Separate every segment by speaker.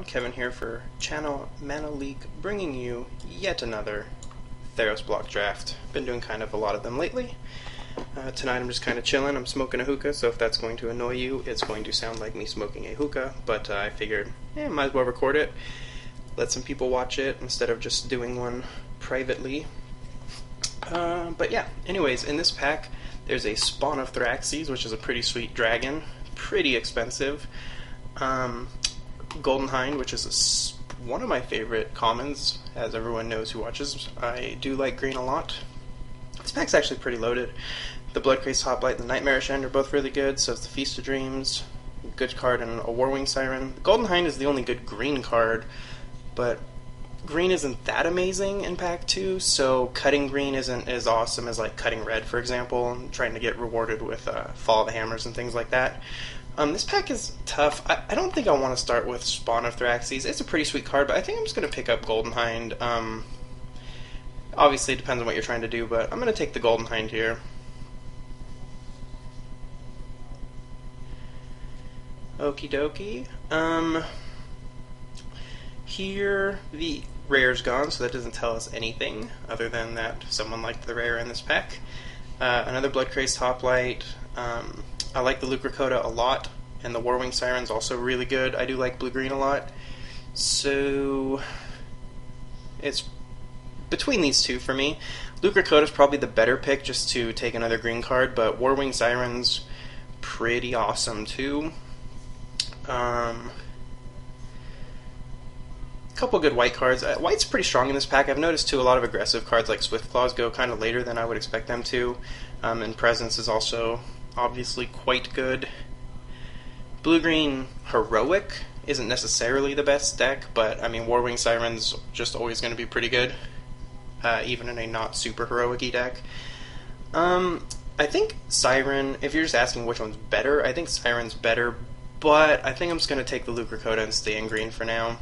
Speaker 1: Kevin here for Channel Mana League, bringing you yet another Theros Block Draft. Been doing kind of a lot of them lately. Tonight I'm just kind of chilling. I'm smoking a hookah, so if that's going to annoy you, it's going to sound like me smoking a hookah, but I figured, might as well record it, let some people watch it instead of just doing one privately. But yeah, anyways, in this pack, there's a Spawn of Thraxes, which is a pretty sweet dragon, pretty expensive. Golden Hind, which is one of my favorite commons, as everyone knows who watches. I do like green a lot. This pack's actually pretty loaded. The Bloodcrazed Hoplite and the Nightmarish End are both really good, so is the Feast of Dreams, good card, and a Warwing Siren. The Golden Hind is the only good green card, but green isn't that amazing in pack 2, so cutting green isn't as awesome as like cutting red, for example, and trying to get rewarded with Fall of the Hammers and things like that. This pack is tough. I don't think I want to start with Spawn of Thraxes. It's a pretty sweet card, but I think I'm just going to pick up Golden Hind. Obviously, it depends on what you're trying to do, but I'm going to take the Golden Hind here. Okie dokie. Here, the rare's gone, so that doesn't tell us anything, other than that someone liked the rare in this pack. Another Bloodcrazed Hoplite. I like the Lucracoda a lot, and the Warwing Siren's also really good. I do like blue-green a lot. So it's between these two for me. Lucracoda's probably the better pick just to take another green card, but Warwing Siren's pretty awesome too. Couple good white cards. White's pretty strong in this pack. I've noticed too a lot of aggressive cards like Swift Claws go kind of later than I would expect them to. And Presence is also obviously quite good. Blue-green Heroic isn't necessarily the best deck, but I mean Warwing Siren's just always going to be pretty good, even in a not super heroic-y deck. I think Siren, if you're just asking which one's better, I think Siren's better, but I think I'm just going to take the Lucracoda and stay in green for now.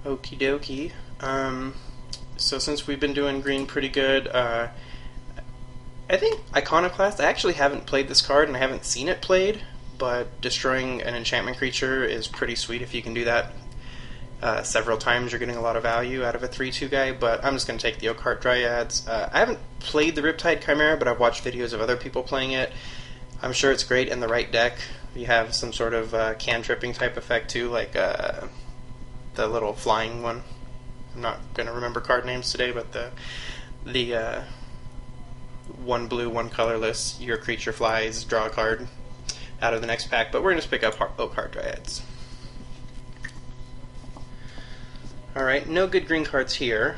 Speaker 1: Okie dokie. So since we've been doing green pretty good, I think Iconoclast, I actually haven't played this card and I haven't seen it played, but destroying an enchantment creature is pretty sweet if you can do that several times. You're getting a lot of value out of a 3-2 guy, but I'm just going to take the Oakheart Dryads. I haven't played the Riptide Chimera, but I've watched videos of other people playing it. I'm sure it's great in the right deck. You have some sort of cantripping type effect too, like the little flying one. I'm not going to remember card names today, but the one blue, one colorless, your creature flies, draw a card out of the next pack, but we're going to pick up Oakheart Dryads. Alright, no good green cards here.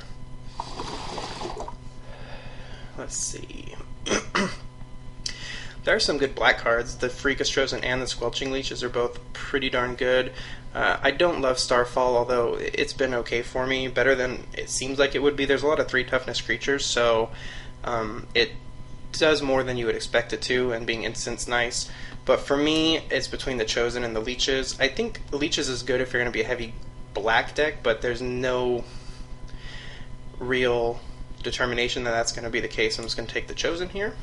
Speaker 1: Let's see. There are some good black cards. The Freakastrosan and the Squelching Leeches are both pretty darn good. I don't love Starfall, although it's been okay for me. Better than it seems like it would be. There's a lot of 3 toughness creatures, so it does more than you would expect it to, and being instant's nice. But for me, it's between the Chosen and the Leeches. I think the Leeches is good if you're going to be a heavy black deck, but there's no real determination that that's going to be the case. I'm just going to take the Chosen here.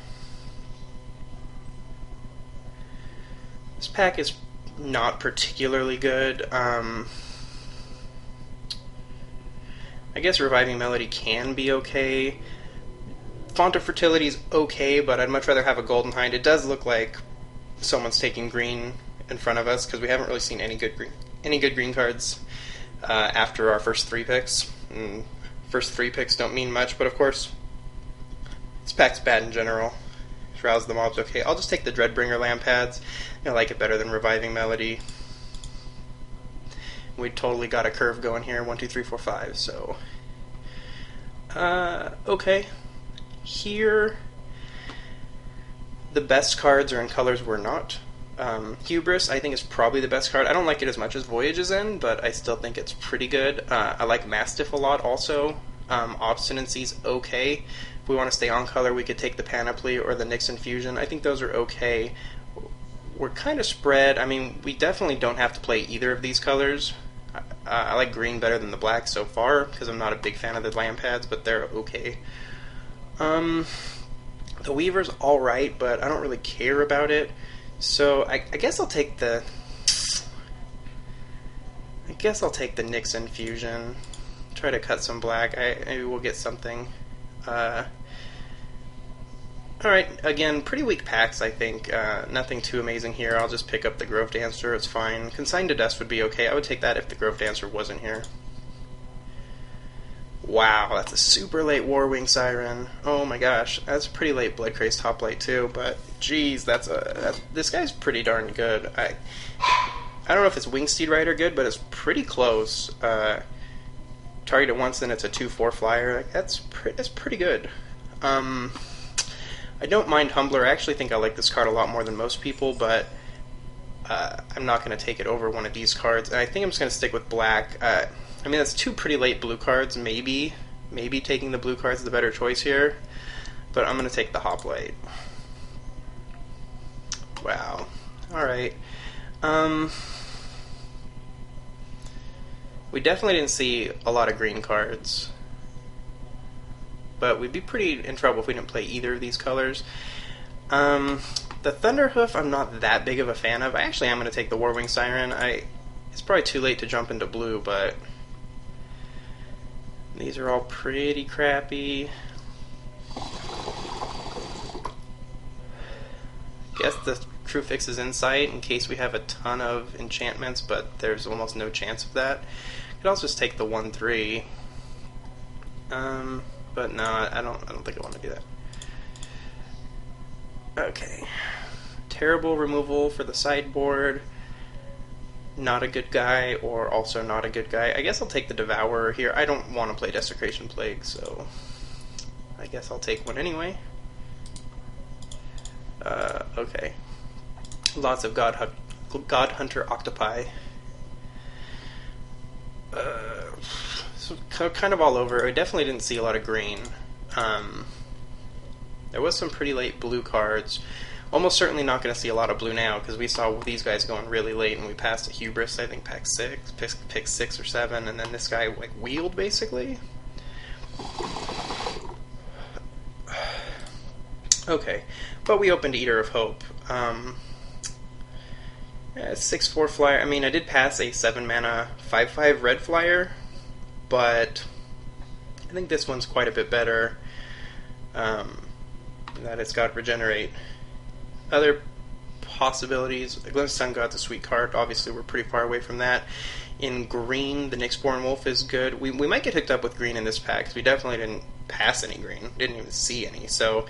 Speaker 1: This pack is not particularly good. I guess Reviving Melody can be okay. Font of Fertility is okay, but I'd much rather have a Golden Hind. It does look like someone's taking green in front of us because we haven't really seen any good green cards after our first 3 picks. And first 3 picks don't mean much, but of course this pack's bad in general. Rouse the Mob's okay. I'll just take the Dreadbringer Lampads. I like it better than Reviving Melody. We totally got a curve going here. 1, 2, 3, 4, 5. So, okay. Here, the best cards are in colors we're not. Hubris, I think, is probably the best card. I don't like it as much as Voyage's in, but I still think it's pretty good. I like Mastiff a lot also. Obstinacy's okay. If we want to stay on color, we could take the Panoply or the Nyx Infusion. I think those are okay. We're kind of spread. I mean, we definitely don't have to play either of these colors. I like green better than the black so far, because I'm not a big fan of the Lampads, but they're okay. The Weaver's alright, but I don't really care about it. So I guess I'll take the guess I'll take the Nyx Infusion. Try to cut some black. Maybe we'll get something. Alright, again, pretty weak packs, I think. Nothing too amazing here. I'll just pick up the Grove Dancer, it's fine. Consigned to Dust would be okay. I would take that if the Grove Dancer wasn't here. Wow, that's a super late Warwing Siren. Oh my gosh, that's a pretty late Bloodcrazed Hoplite too, but geez, this guy's pretty darn good. I don't know if it's Wingsteed Rider good, but it's pretty close. Target it once, then it's a 2/4 flyer. Like, that's pretty good. I don't mind Humbler. I actually think I like this card a lot more than most people, but I'm not going to take it over one of these cards. And I think I'm just going to stick with black. I mean, that's two pretty late blue cards. Maybe taking the blue cards is the better choice here, but I'm going to take the Hoplite. Wow. Alright. We definitely didn't see a lot of green cards, but we'd be pretty in trouble if we didn't play either of these colors. The Thunderhoof I'm not that big of a fan of. I actually am going to take the Warwing Siren. It's probably too late to jump into blue, but these are all pretty crappy. Guess the True Fix is Insight in case we have a ton of enchantments, but there's almost no chance of that. Could also just take the 1/3. But no, I don't think I want to do that. Okay. Terrible removal for the sideboard. Not a good guy, or also not a good guy. I guess I'll take the Devourer here. I don't want to play Desecration Plague, so I guess I'll take one anyway. Okay. Lots of God Hunter Octopi. So kind of all over. I definitely didn't see a lot of green. There was some pretty late blue cards. Almost certainly not going to see a lot of blue now, because we saw these guys going really late, and we passed a Hubris, I think, pick 6 or 7, and then this guy, like, wheeled, basically. Okay, but we opened Eater of Hope. 6/4 flyer. I mean, I did pass a 7-mana 5/5 red flyer, but I think this one's quite a bit better. That it's got Regenerate. Other possibilities, Glimpse Sun God's a sweet card. Obviously, we're pretty far away from that. In green, the Nyxborn Wolf is good. We might get hooked up with green in this pack, because we definitely didn't pass any green. Didn't even see any. So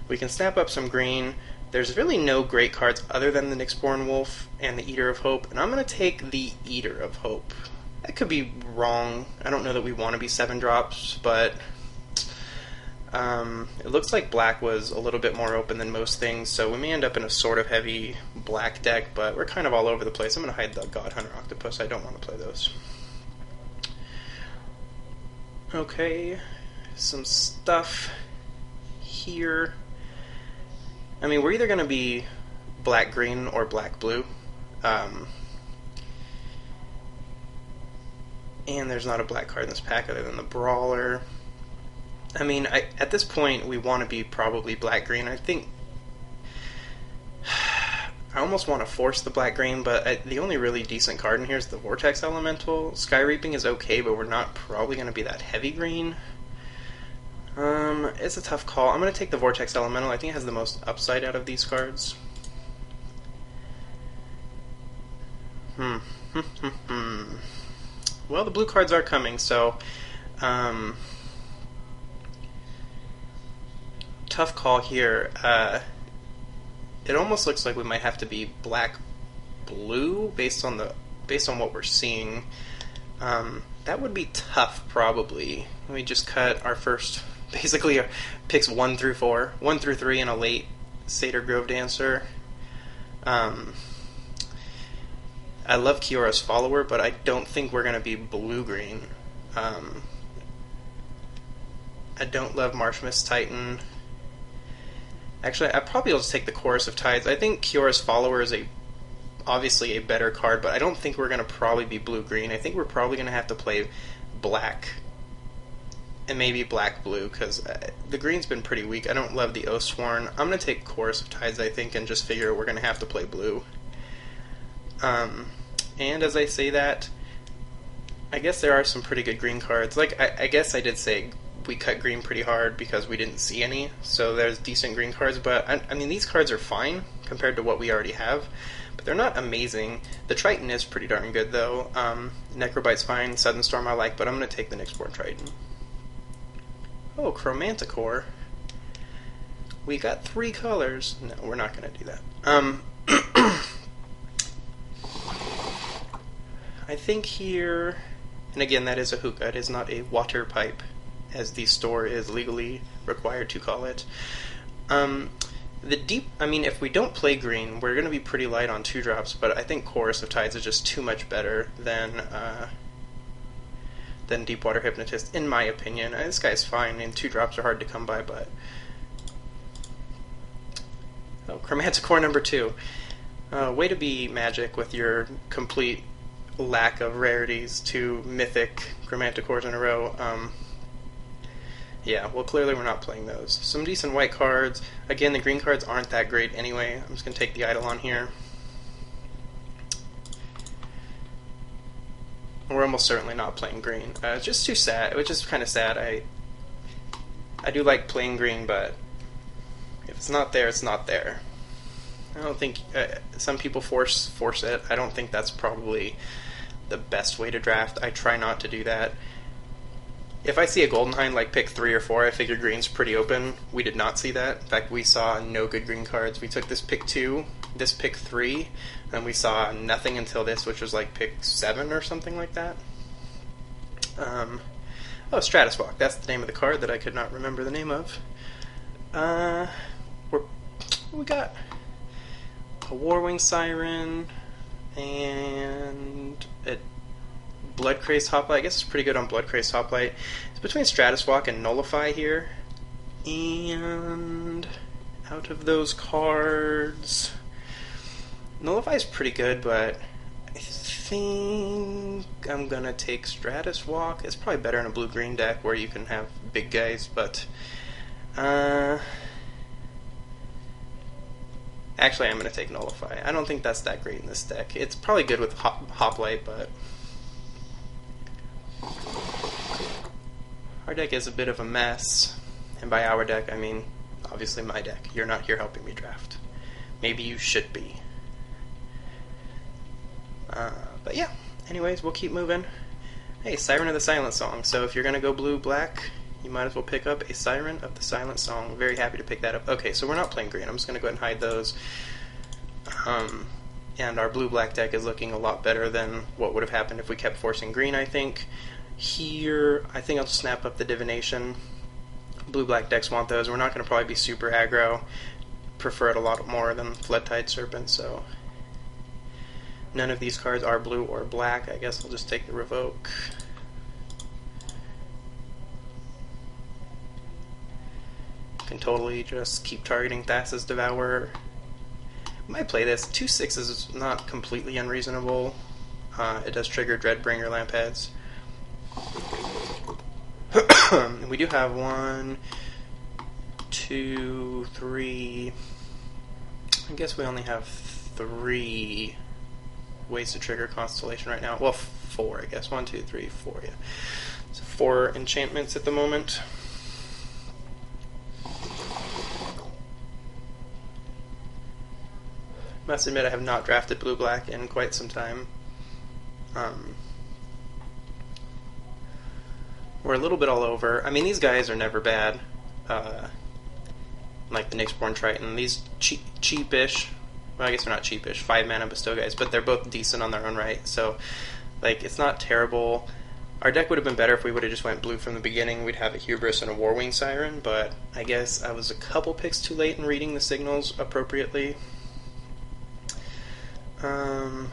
Speaker 1: we can snap up some green. There's really no great cards other than the Nyxborn Wolf and the Eater of Hope, and I'm going to take the Eater of Hope. That could be wrong. I don't know that we want to be 7 drops, but it looks like black was a little bit more open than most things, so we may end up in a sort of heavy black deck, but we're kind of all over the place. I'm going to hide the God Hunter Octopus. I don't want to play those. Okay, some stuff here. I mean, we're either going to be black-green or black-blue. And there's not a black card in this pack other than the Brawler. I mean, at this point, we want to be probably black-green. I think I almost want to force the black-green, but the only really decent card in here is the Vortex Elemental. Sky Reaping is okay, but we're not probably going to be that heavy green. It's a tough call. I'm going to take the Vortex Elemental. I think it has the most upside out of these cards. Well, the blue cards are coming, so tough call here. It almost looks like we might have to be black-blue based on what we're seeing. That would be tough, probably. Let me just cut our first, basically picks 1 through 4, 1 through 3 in a late Satyr Grove Dancer. I love Kiora's Follower, but I don't think we're going to be blue-green. I don't love Marshmist Titan. Actually, I probably will just take the Chorus of Tides. I think Kiora's Follower is obviously a better card, but I don't think we're going to probably be blue-green. I think we're probably going to have to play black and maybe black-blue, because the green's been pretty weak. I don't love the Oathsworn. I'm going to take Chorus of Tides, I think, and just figure we're going to have to play blue. And as I say that, I guess there are some pretty good green cards. Like, I guess I did say we cut green pretty hard because we didn't see any, so there's decent green cards, but I mean, these cards are fine compared to what we already have, but they're not amazing. The Triton is pretty darn good, though. Necrobite's fine, Sudden Storm I like, but I'm going to take the Nyxborn Triton. Oh, Chromanticore. We got 3 colors. No, we're not going to do that. I think here, and again, that is a hookah. It is not a water pipe, as the store is legally required to call it. I mean, if we don't play green, we're going to be pretty light on 2-drops, but I think Chorus of Tides is just too much better than Deepwater Hypnotist, in my opinion. This guy's fine, and 2-drops are hard to come by, but... Oh, Chromanticore number 2. Way to be Magic with your complete lack of rarities, 2 mythic Chromanticores in a row. Yeah, well, clearly we're not playing those. Some decent white cards. Again, the green cards aren't that great anyway. I'm just going to take the Eidolon here. We're almost certainly not playing green. It's just too sad. It was just kind of sad. I do like playing green, but if it's not there, it's not there. I don't think... some people force it. I don't think that's probably the best way to draft. I try not to do that. If I see a Golden Hind like pick 3 or 4, I figure green's pretty open. We did not see that. In fact, we saw no good green cards. We took this pick 2, this pick 3, and we saw nothing until this, which was like pick 7 or something like that. Oh, Stratus Walk. That's the name of the card that I could not remember the name of. We got a Warwing Siren and a Bloodcrazed Hoplite. I guess it's pretty good on Bloodcrazed Hoplite. It's between Stratus Walk and Nullify here. And out of those cards, Nullify is pretty good, but I think I'm gonna take Stratus Walk. It's probably better in a blue-green deck where you can have big guys, but actually I'm gonna take Nullify. I don't think that's that great in this deck. It's probably good with Hoplite, but our deck is a bit of a mess. And by our deck, I mean, obviously my deck. You're not here helping me draft. Maybe you should be. But yeah, anyways, we'll keep moving. Hey, Siren of the Silent Song. So if you're going to go blue-black, you might as well pick up a Siren of the Silent Song. Very happy to pick that up. Okay, so we're not playing green. I'm just going to go ahead and hide those. And our blue-black deck is looking a lot better than what would have happened if we kept forcing green, I think. Here, I think I'll just snap up the Divination. Blue-black decks want those. We're not going to probably be super aggro. Prefer it a lot more than Floodtide Serpent, so none of these cards are blue or black. I guess I'll just take the Revoke. Can totally just keep targeting Thassa's Devourer. Might play this. 2 6s is not completely unreasonable. It does trigger Dreadbringer Lampheads. We do have 1, 2, 3. I guess we only have 3 ways to trigger Constellation right now. Well, 4, I guess. 1, 2, 3, 4. Yeah, so 4 enchantments at the moment. Must admit, I have not drafted blue-black in quite some time. We're a little bit all over. I mean, these guys are never bad. Like the Nyxborn Triton. These cheapish, well, I guess they're not cheapish, 5-mana bestow guys, but they're both decent on their own right. So, like, it's not terrible. Our deck would have been better if we would have just went blue from the beginning. We'd have a Hubris and a Warwing Siren, but I guess I was a couple picks too late in reading the signals appropriately. I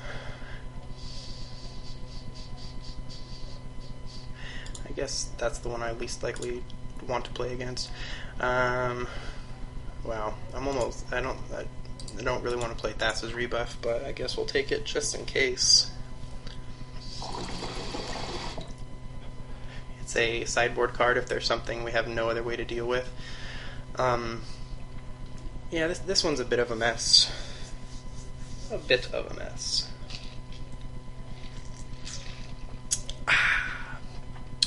Speaker 1: guess that's the one I least likely want to play against. Wow, I don't really want to play Thassa's Rebuff, but I guess we'll take it just in case. It's a sideboard card if there's something we have no other way to deal with. Yeah, this one's a bit of a mess. A bit of a mess.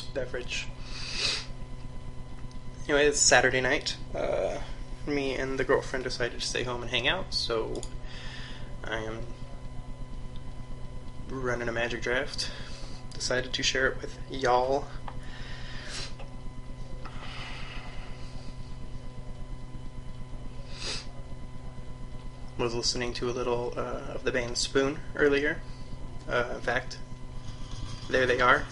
Speaker 1: beverage. Anyway, it's Saturday night. Me and the girlfriend decided to stay home and hang out, so I am running a Magic draft. Decided to share it with y'all. Was listening to a little of the band Spoon earlier. In fact, there they are.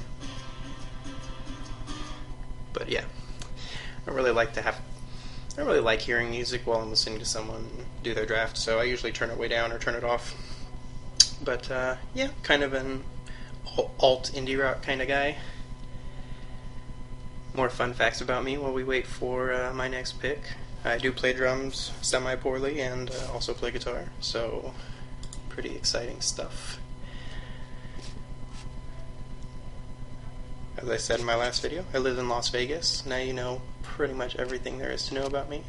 Speaker 1: But yeah, I don't really like hearing music while I'm listening to someone do their draft, so I usually turn it way down or turn it off. But yeah, kind of an alt indie rock kind of guy. More fun facts about me while we wait for my next pick. I do play drums semi-poorly and also play guitar, so pretty exciting stuff. As I said in my last video, I live in Las Vegas. Now you know pretty much everything there is to know about me.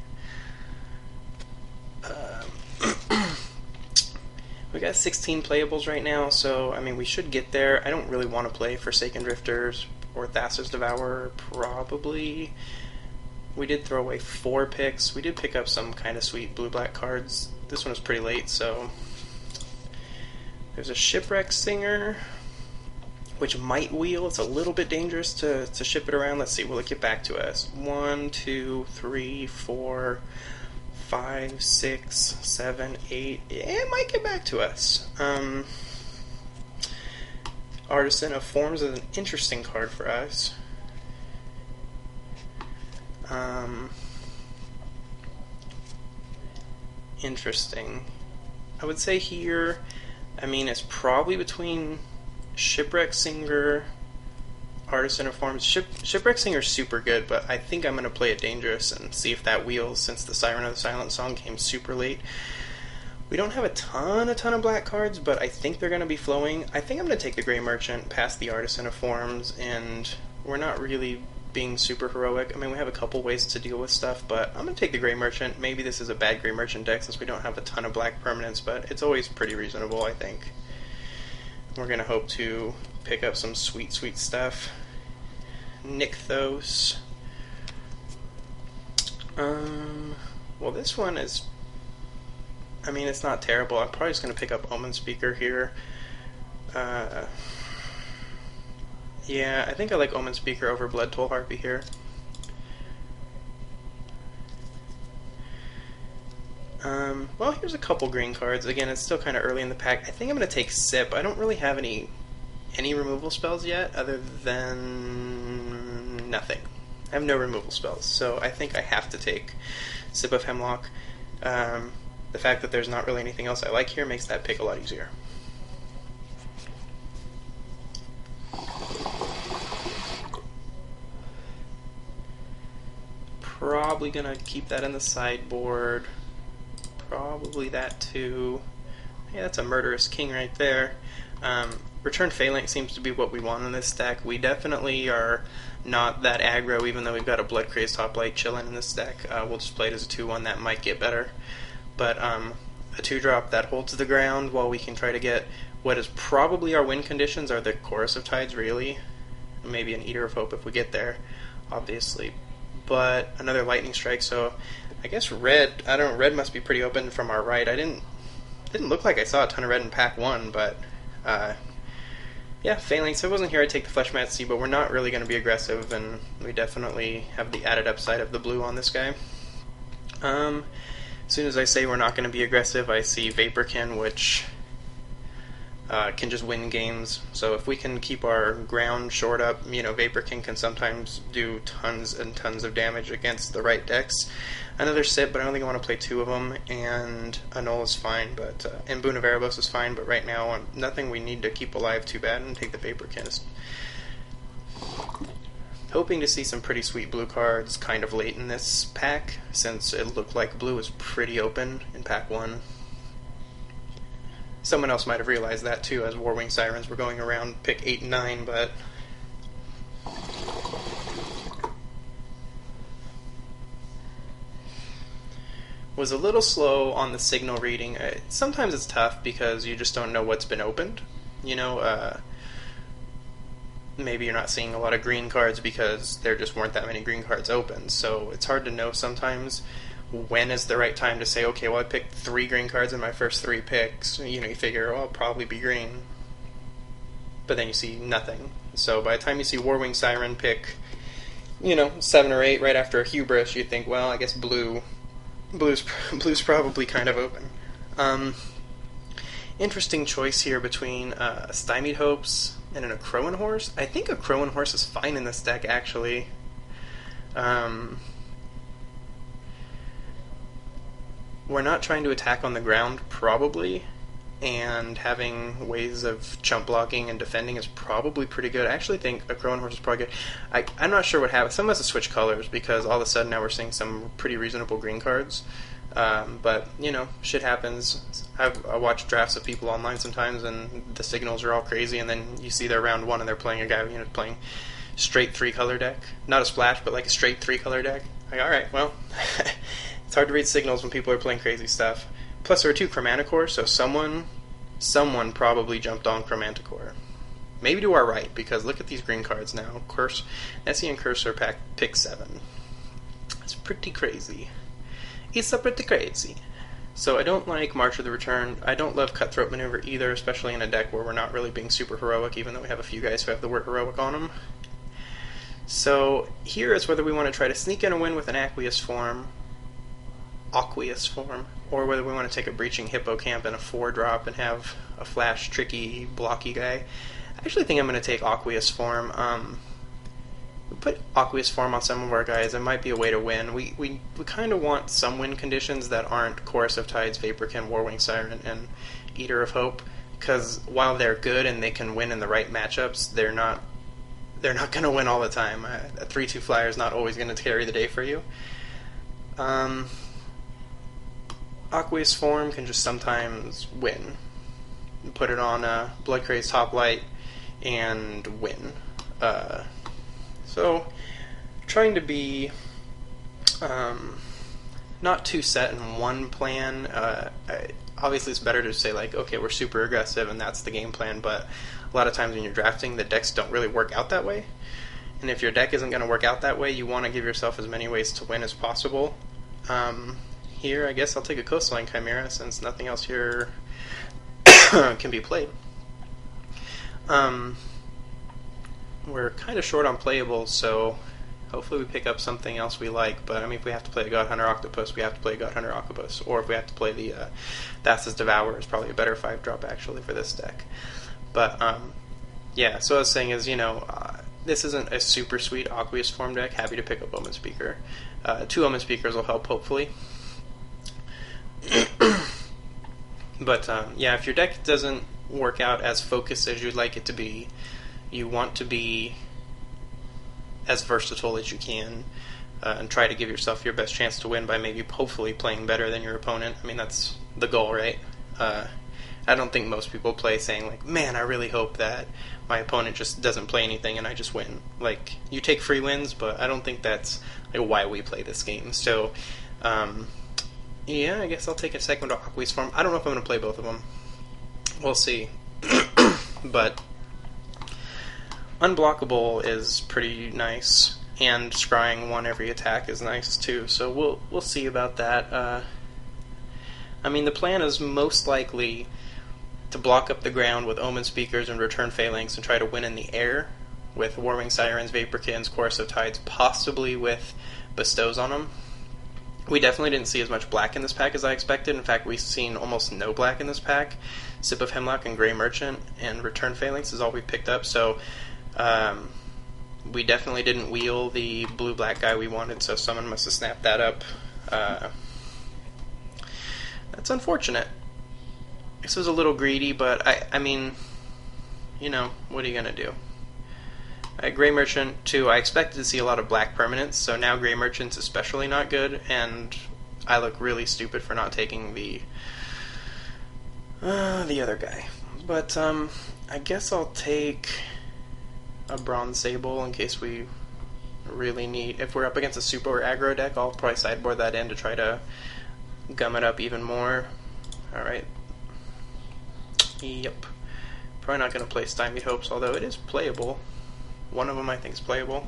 Speaker 1: We got 16 playables right now, so I mean we should get there. I don't really want to play Forsaken Drifters or Thassa's Devourer, probably. We did throw away 4 picks. We did pick up some kind of sweet blue-black cards. This one was pretty late, so... There's a Shipwreck Singer, which might wheel. It's a little bit dangerous to ship it around. Let's see, will it get back to us? 1, 2, 3, 4, 5, 6, 7, 8. Yeah, it might get back to us. Artisan of Forms is an interesting card for us. Interesting. I would say here, I mean, it's probably between Shipwreck Singer, Artisan of Forms. Shipwreck Singer's super good, but I think I'm going to play it dangerous and see if that wheels, since the Siren of the Silent Song came super late. We don't have a ton of black cards, but I think they're going to be flowing. I think I'm going to take the Grey Merchant past the Artisan of Forms, and we're not really being super heroic. I mean, we have a couple ways to deal with stuff, but I'm going to take the Grey Merchant. Maybe this is a bad Grey Merchant deck since we don't have a ton of black permanents, but it's always pretty reasonable, I think. We're going to hope to pick up some sweet stuff. Nykthos. Well, this one is... I mean, it's not terrible. I'm probably just going to pick up Omen Speaker here. Yeah, I think I like Omen Speaker over Blood Toll Harpy here. Well, here's a couple green cards. Again, it's still kind of early in the pack. I think I'm going to take Sip. I don't really have any removal spells yet, other than nothing. I have no removal spells, so I think I have to take Sip of Hemlock. The fact that there's not really anything else I like here makes that pick a lot easier. Probably gonna keep that in the sideboard. Probably that too. Yeah, that's a Murderous King right there. Return Phalanx seems to be what we want in this deck. We definitely are not that aggro, even though we've got a Blood Crazed Hoplite chilling in this deck. We'll just play it as a 2-1. That might get better. But a 2-drop that holds the ground while we can try to get what is probably our win conditions are the Chorus of Tides, really. Maybe an Eater of Hope if we get there, obviously. But another Lightning Strike, so I guess red, red must be pretty open from our right. I didn't look like I saw a ton of red in pack 1, but yeah, Phalanx. If it wasn't here, I'd take the Fleshmat Sea, but we're not really going to be aggressive, and we definitely have the added upside of the blue on this guy. As soon as I say we're not going to be aggressive, I see Vaporkin, which can just win games. So if we can keep our ground short up, you know, Vaporkin can sometimes do tons and tons of damage against the right decks. Another Sip, but I don't think I want to play 2 of them, and Annul is fine, but and Boon of Erebos is fine, but right now nothing we need to keep alive too bad, and take the Vaporkin. Hoping to see some pretty sweet blue cards kind of late in this pack, since it looked like blue was pretty open in pack 1. Someone else might have realized that too, as Warwing Sirens were going around pick 8 and 9, but... was a little slow on the signal reading. Sometimes it's tough because you just don't know what's been opened. You know, maybe you're not seeing a lot of green cards because there just weren't that many green cards open. So it's hard to know sometimes when is the right time to say, okay, well, I picked 3 green cards in my first 3 picks. You figure, oh, I'll probably be green. But then you see nothing. So by the time you see Warwing Siren pick, 7 or 8 right after a Hubris, you think, well, I guess blue's probably kind of open. Interesting choice here between Stymied Hopes and a Crowan Horse. I think a Crowan Horse is fine in this deck, actually. We're not trying to attack on the ground, probably, and having ways of chump blocking and defending is probably pretty good. I actually think a Crowan Horse is probably good. I'm not sure what happened. Some must have switched colors because all of a sudden now we're seeing some pretty reasonable green cards. But, shit happens. I watch drafts of people online sometimes and the signals are all crazy, and then you see their round 1 and they're playing a guy playing straight 3-color deck. Not a splash, but like a straight 3-color deck. Like, alright, well, it's hard to read signals when people are playing crazy stuff. Plus there are 2 Chromaticores, so someone probably jumped on Chromanticore. Maybe to our right, because look at these green cards now. Nessie and Cursor pick 7. It's pretty crazy. It's pretty crazy. So I don't like March of the Return. I don't love Cutthroat Maneuver either, especially in a deck where we're not really being super heroic, even though we have a few guys who have the word heroic on them. So here is whether we want to try to sneak in a win with an Aqueous form, or whether we want to take a Breaching Hippocamp and a 4-drop and have a flash, tricky, blocky guy. I actually think I'm going to take Aqueous form. We put Aqueous form on some of our guys. It might be a way to win. We kind of want some win conditions that aren't Chorus of Tides, Vaporkin, Warwing Siren, and Eater of Hope, because while they're good and they can win in the right matchups, they're not going to win all the time. A 3/2 flyer is not always going to carry the day for you. Aqueous form can just sometimes win. Put it on Bloodcrazed Hoplite and win. So, trying to be not too set in one plan. Obviously, it's better to say, like, okay, we're super aggressive and that's the game plan, but a lot of times when you're drafting, the decks don't really work out that way. And if your deck isn't going to work out that way, you want to give yourself as many ways to win as possible. Here, I guess I'll take a Coastline Chimera, since nothing else here can be played. We're kind of short on playables, so hopefully we pick up something else we like. But I mean, if we have to play a God Hunter Octopus, we have to play a God Hunter Octopus. Or if we have to play the Thassa's Devourer, is probably a better 5-drop actually for this deck. But yeah, so what I was saying is, this isn't a super sweet Aqueous form deck. Happy to pick up Omen Speaker. 2 Omen Speakers will help, hopefully. But yeah, if your deck doesn't work out as focused as you'd like it to be, you want to be as versatile as you can, and try to give yourself your best chance to win by maybe hopefully playing better than your opponent. I mean, that's the goal, right? I don't think most people play saying, like, man, I really hope that my opponent just doesn't play anything and I just win. Like, you take free wins, but I don't think that's like why we play this game. So yeah, I guess I'll take a second Aqueous form. I don't know if I'm going to play both of them. We'll see. But Unblockable is pretty nice, and scrying 1 every attack is nice too. So we'll see about that. I mean, the plan is most likely to block up the ground with Omen Speakers and Return Phalanx and try to win in the air with Warwing Sirens, Vaporkins, Chorus of Tides, possibly with Bestows on them. We definitely didn't see as much black in this pack as I expected. In fact, we've seen almost no black in this pack. Sip of Hemlock and Grey Merchant and Return Phalanx is all we picked up, so we definitely didn't wheel the blue-black guy we wanted, so someone must have snapped that up. That's unfortunate. This was a little greedy, but I mean, what are you going to do? Grey Merchant, too, I expected to see a lot of black permanents, so now Grey Merchant's especially not good, and I look really stupid for not taking the other guy. But I guess I'll take a Bronze Sable in case we really need... If we're up against a super aggro deck, I'll probably sideboard that in to try to gum it up even more. Alright. Yep. Probably not going to play Stymied Hopes, although it is playable. One of them I think is playable.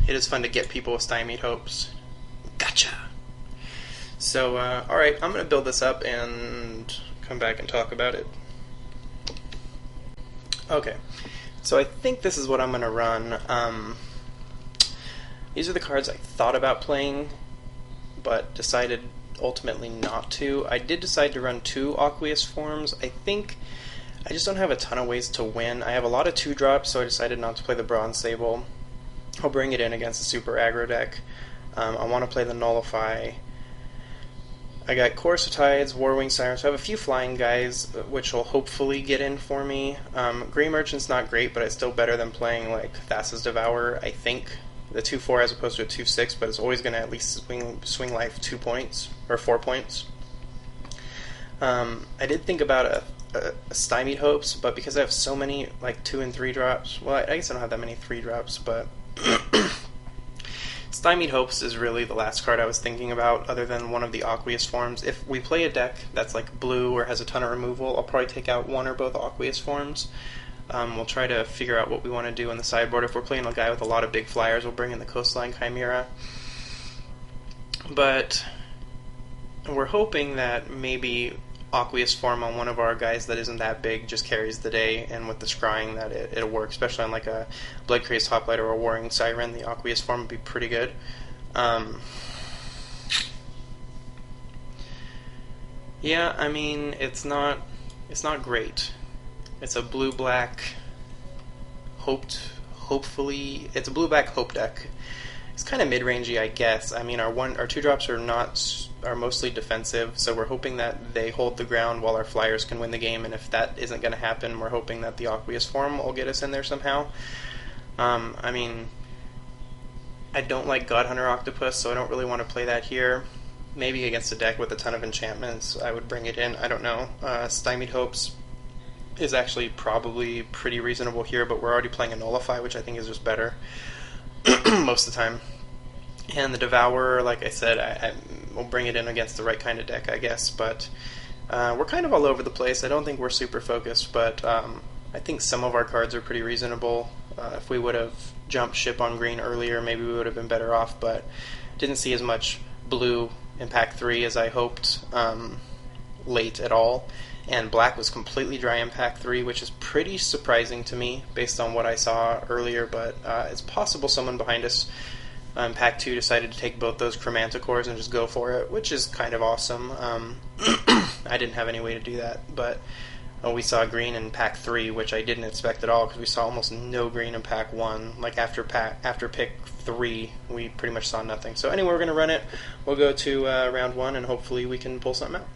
Speaker 1: It is fun to get people with stymied hopes. Gotcha! So, alright, I'm going to build this up and come back and talk about it. Okay, so I think this is what I'm going to run. These are the cards I thought about playing, but decided ultimately not to. I did decide to run 2 Aqueous forms. I think I just don't have a ton of ways to win. I have a lot of 2-drops, so I decided not to play the Bronze Sable. I'll bring it in against a super aggro deck. I want to play the Nullify. I got Chorus of Tides, Warwing Sirens, so I have a few flying guys, which will hopefully get in for me. Grey Merchant's not great, but it's still better than playing like Thassa's Devourer, I think. The 2-4 as opposed to a 2-6, but it's always going to at least swing life 2 points, or 4 points. I did think about a Stymied Hopes, but because I have so many like 2 and 3 drops, well, I guess I don't have that many 3 drops, but Stymied Hopes is really the last card I was thinking about, other than one of the Aqueous forms. If we play a deck that's like blue or has a ton of removal, I'll probably take out one or both Aqueous forms. We'll try to figure out what we want to do in the sideboard. If we're playing a guy with a lot of big flyers, we'll bring in the Coastline Chimera. But we're hoping that maybe Aqueous form on one of our guys that isn't that big just carries the day, and with the scrying that it'll work, especially on like a Bloodcrazed Hoplite or a Warring Siren. The Aqueous form would be pretty good. Yeah, I mean, it's not great. It's a blue-black hopefully it's a blue-black hope deck. It's kind of mid-rangey, I guess. I mean, our 2-drops are mostly defensive, so we're hoping that they hold the ground while our flyers can win the game, and if that isn't going to happen, we're hoping that the Aqueous form will get us in there somehow. I mean, I don't like Godhunter Octopus, so I don't really want to play that here. Maybe against a deck with a ton of enchantments, I would bring it in. I don't know. Stymied Hopes is actually probably pretty reasonable here, but we're already playing a Nullify, which I think is just better most of the time. And the Devourer, like I said, I will bring it in against the right kind of deck, I guess, but we're kind of all over the place. I don't think we're super focused, but I think some of our cards are pretty reasonable. If we would have jumped ship on green earlier, maybe we would have been better off, but didn't see as much blue in pack 3 as I hoped late at all. And black was completely dry in pack 3, which is pretty surprising to me based on what I saw earlier, but it's possible someone behind us in pack 2 decided to take both those Chromanticores and just go for it, which is kind of awesome. I didn't have any way to do that, but we saw green in pack 3, which I didn't expect at all, because we saw almost no green in pack 1. Like after pick 3, we pretty much saw nothing. So anyway, we're going to run it. We'll go to round 1, and hopefully we can pull something out.